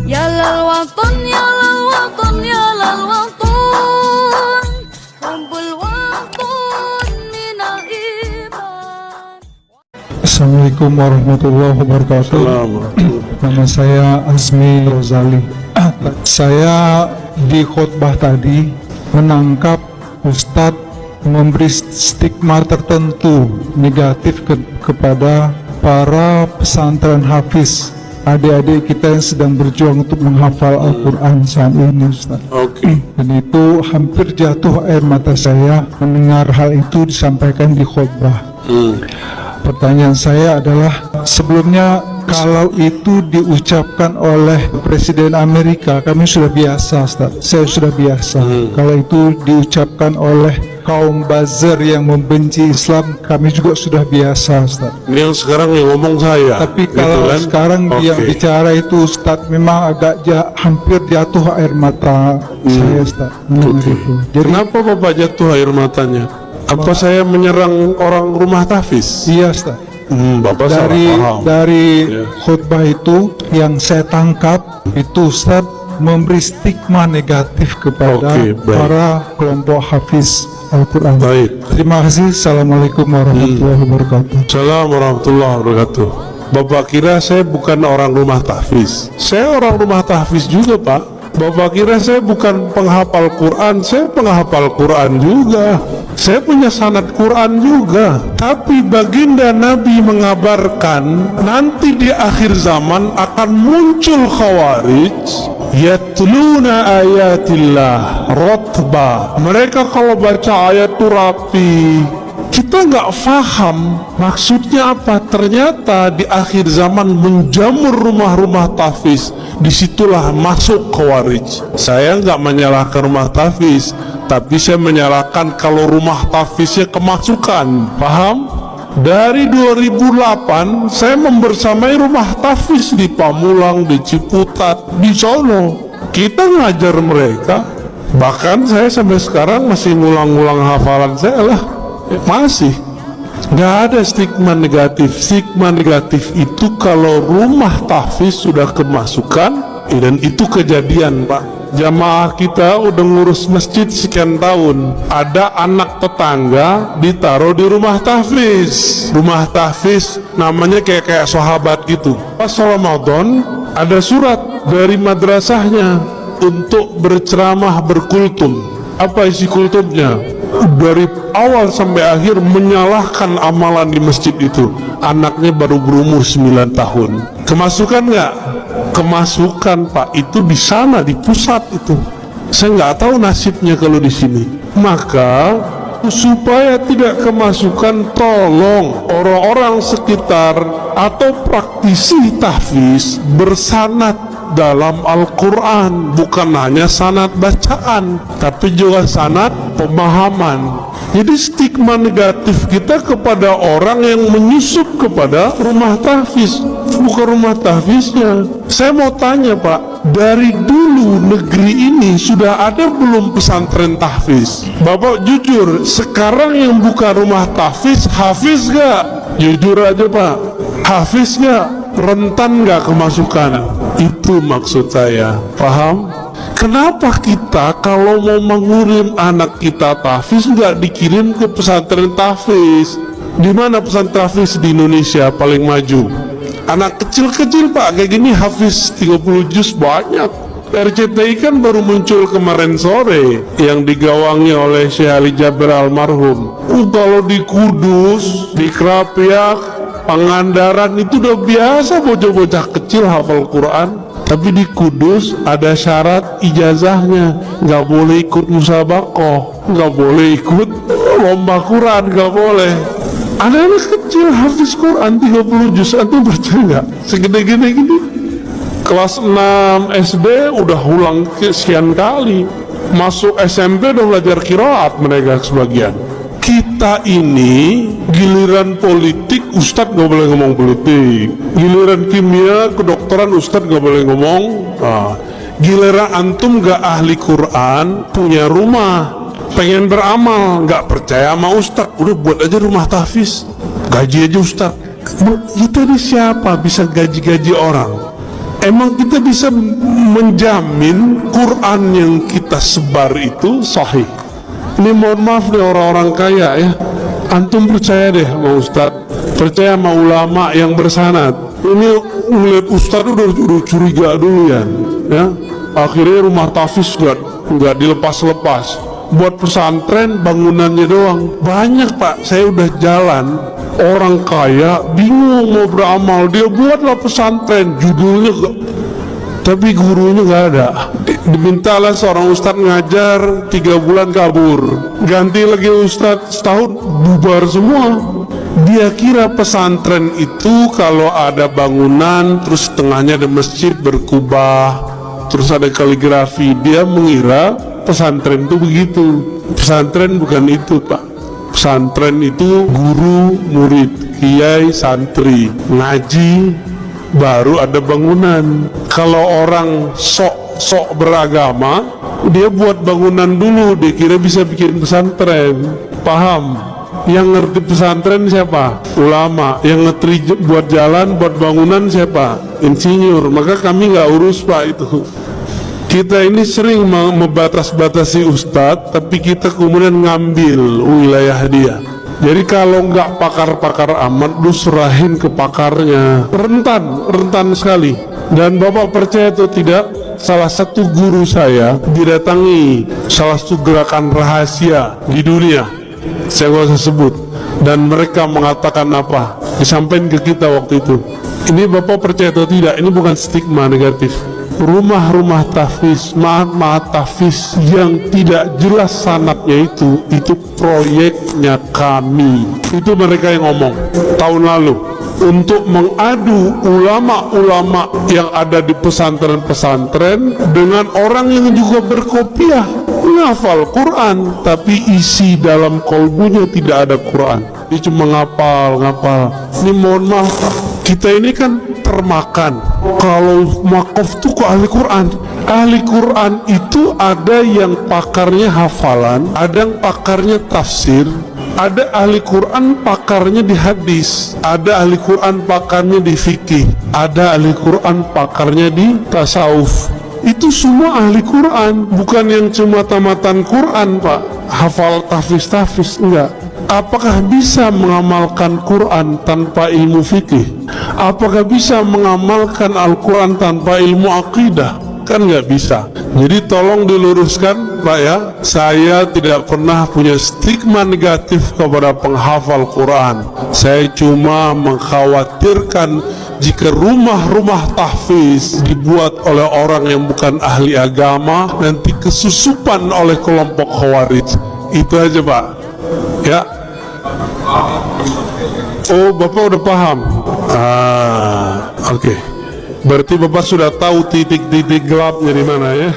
Ya lal waton, ya lal waton, ya lal waton, hubbul waton minal iman. Assalamualaikum warahmatullahi wabarakatuh. Nama saya Azmi Rozali. Saya di khutbah tadi menangkap Ustadz memberi stigma tertentu negatif kepada para pesantren hafiz, adik-adik kita yang sedang berjuang untuk menghafal Al-Quran saat ini, Ustaz. Dan itu hampir jatuh air mata saya mendengar hal itu disampaikan di khutbah. Pertanyaan saya adalah, sebelumnya kalau itu diucapkan oleh Presiden Amerika, kami sudah biasa, Ustaz. Saya sudah biasa. Kalau itu diucapkan oleh kaum buzzer yang membenci Islam, kami juga sudah biasa, Ustaz. Ini yang sekarang yang ngomong saya. Tapi kalau kan? sekarang yang bicara itu, Ustaz, memang agak hampir jatuh air mata saya, Ustaz. Jadi, kenapa Bapak jatuh air matanya? Apa saya menyerang orang rumah tahfiz? Iya, Ustaz. Bapak salah paham. Dari khutbah itu yang saya tangkap itu, Ustaz, memberi stigma negatif kepada para kelompok hafiz Al-Quran. Baik. Terima kasih. Assalamualaikum warahmatullahi wabarakatuh. Assalamualaikum warahmatullahi wabarakatuh. Bapak kira saya bukan orang rumah tahfiz? Saya orang rumah tahfiz juga, Pak. Bapak kira saya bukan penghafal Quran? Saya penghafal Quran juga. Saya punya sanad Quran juga. Tapi baginda Nabi mengabarkan nanti di akhir zaman akan muncul khawarij yatluna ayatillah rotba. Mereka kalau baca ayat itu rapi. Kita nggak paham maksudnya apa. Ternyata di akhir zaman menjamur rumah-rumah tahfiz. Disitulah masuk khawarij. Saya nggak menyalahkan rumah tahfiz, tapi saya menyalahkan kalau rumah tahfiznya kemasukan. Paham? Dari 2008 saya membersamai rumah tahfiz di Pamulang, di Ciputat, di Solo. Kita ngajar mereka. Bahkan saya sampai sekarang masih ngulang-ngulang hafalan saya lah. Masih nggak ada stigma negatif. Stigma negatif itu kalau rumah tahfiz sudah kemasukan, dan itu kejadian, Pak. Jamaah kita udah ngurus masjid sekian tahun, ada anak tetangga ditaruh di rumah tahfiz. Rumah tahfiz namanya kayak sahabat gitu. Pas Ramadan ada surat dari madrasahnya untuk berceramah, berkultum. Apa isi kultumnya? Dari awal sampai akhir menyalahkan amalan di masjid itu. Anaknya baru berumur 9 tahun. Kemasukan nggak? Kemasukan, Pak. Itu di sana, di pusat itu. Saya nggak tahu nasibnya kalau di sini. Maka supaya tidak kemasukan, tolong orang-orang sekitar atau praktisi tahfiz bersanad dalam Al-Quran, bukan hanya sanad bacaan, tapi juga sanad pemahaman. Jadi stigma negatif kita kepada orang yang menyusup kepada rumah tahfiz, bukan rumah tahfiznya. Saya mau tanya, Pak, dari dulu negeri ini sudah ada belum pesantren tahfiz? Bapak jujur, sekarang yang buka rumah tahfiz, hafiz gak? Jujur aja, Pak, hafiz gak? Rentan gak kemasukan? Itu maksud saya, paham? Kenapa kita kalau mau mengirim anak kita tahfiz nggak dikirim ke pesantren tahfiz? Di mana pesantren tahfiz di Indonesia paling maju? Anak kecil-kecil, Pak, kayak gini hafiz 30 juz banyak. RCTI kan baru muncul kemarin sore yang digawangi oleh Syekh Ali Jabir almarhum. Kalau di Kudus, di Krapiak, Pangandaran itu udah biasa bocah-bocah kecil hafal Quran. Tapi di Kudus ada syarat ijazahnya, nggak boleh ikut musabaqah, nggak boleh ikut lomba Quran, nggak boleh. Ada anak kecil hafiz Quran 30 juz, antum percaya nggak? Segede-gede gini, kelas 6 SD udah ulang sekian kali, masuk SMP udah belajar qiraat mereka sebagian. Kita ini giliran politik ustadz gak boleh ngomong politik, giliran kimia kedokteran ustadz gak boleh ngomong. Giliran antum gak ahli Quran, punya rumah, pengen beramal, gak percaya sama ustadz, udah buat aja rumah tahfiz, gaji aja ustadz. Kita ini siapa bisa gaji-gaji orang? Emang kita bisa menjamin Quran yang kita sebar itu sahih? Ini mohon maaf nih orang-orang kaya ya, antum percaya deh sama Ustaz, percaya sama ulama yang bersanad. Ini ngeliat Ustaz udah curiga dulu ya. Akhirnya rumah tahfiz nggak dilepas-lepas. Buat pesantren bangunannya doang. Banyak Pak, saya udah jalan, orang kaya bingung mau beramal, dia buatlah pesantren, judulnya tapi gurunya nggak ada. Dimintalah seorang ustadz ngajar 3 bulan kabur, ganti lagi ustadz setahun bubar semua. Dia kira pesantren itu kalau ada bangunan terus tengahnya ada masjid berkubah, terus ada kaligrafi, dia mengira pesantren itu begitu. Pesantren bukan itu Pak. Pesantren itu guru, murid, kiai, santri, ngaji, baru ada bangunan. Kalau orang sok beragama, dia buat bangunan dulu, dia kira bisa bikin pesantren. Paham? Yang ngerti pesantren siapa? Ulama. Yang ngerti buat jalan, buat bangunan siapa? Insinyur. Maka kami nggak urus Pak itu. Kita ini sering membatas-batasi ustadz, tapi kita kemudian ngambil wilayah dia. Jadi kalau nggak pakar-pakar amat, lu serahin ke pakarnya. Rentan sekali. Dan Bapak percaya atau tidak, salah satu guru saya didatangi salah satu gerakan rahasia di dunia, saya nggak usah sebut, dan mereka mengatakan apa, disampaikan ke kita waktu itu. Ini Bapak percaya atau tidak, ini bukan stigma negatif. Rumah-rumah tahfiz, mahat tahfiz yang tidak jelas sanadnya itu proyeknya kami. Itu mereka yang ngomong tahun lalu, untuk mengadu ulama-ulama yang ada di pesantren-pesantren dengan orang yang juga berkopiah, menghafal Quran tapi isi dalam kolbunya tidak ada Quran. Dia cuma ngapal. Ini mohon maaf, kita ini kan termakan. Kalau makof tuh kok ahli Quran. Ahli Quran itu ada yang pakarnya hafalan, ada yang pakarnya tafsir, ada ahli Quran pakarnya di hadis, ada ahli Quran pakarnya di fikih, ada ahli Quran pakarnya di tasawuf. Itu semua ahli Quran, bukan yang cuma tamatan Quran Pak, hafal tahfiz enggak. Apakah bisa mengamalkan Quran tanpa ilmu fikih? Apakah bisa mengamalkan Al-Quran tanpa ilmu akidah? Kan nggak bisa. Jadi tolong diluruskan Pak ya, saya tidak pernah punya stigma negatif kepada penghafal Quran. Saya cuma mengkhawatirkan jika rumah-rumah tahfiz dibuat oleh orang yang bukan ahli agama, nanti kesusupan oleh kelompok khawarij. Itu aja Pak ya. Oh, Bapak udah paham. Oke. Berarti Bapak sudah tahu titik-titik gelapnya di mana ya.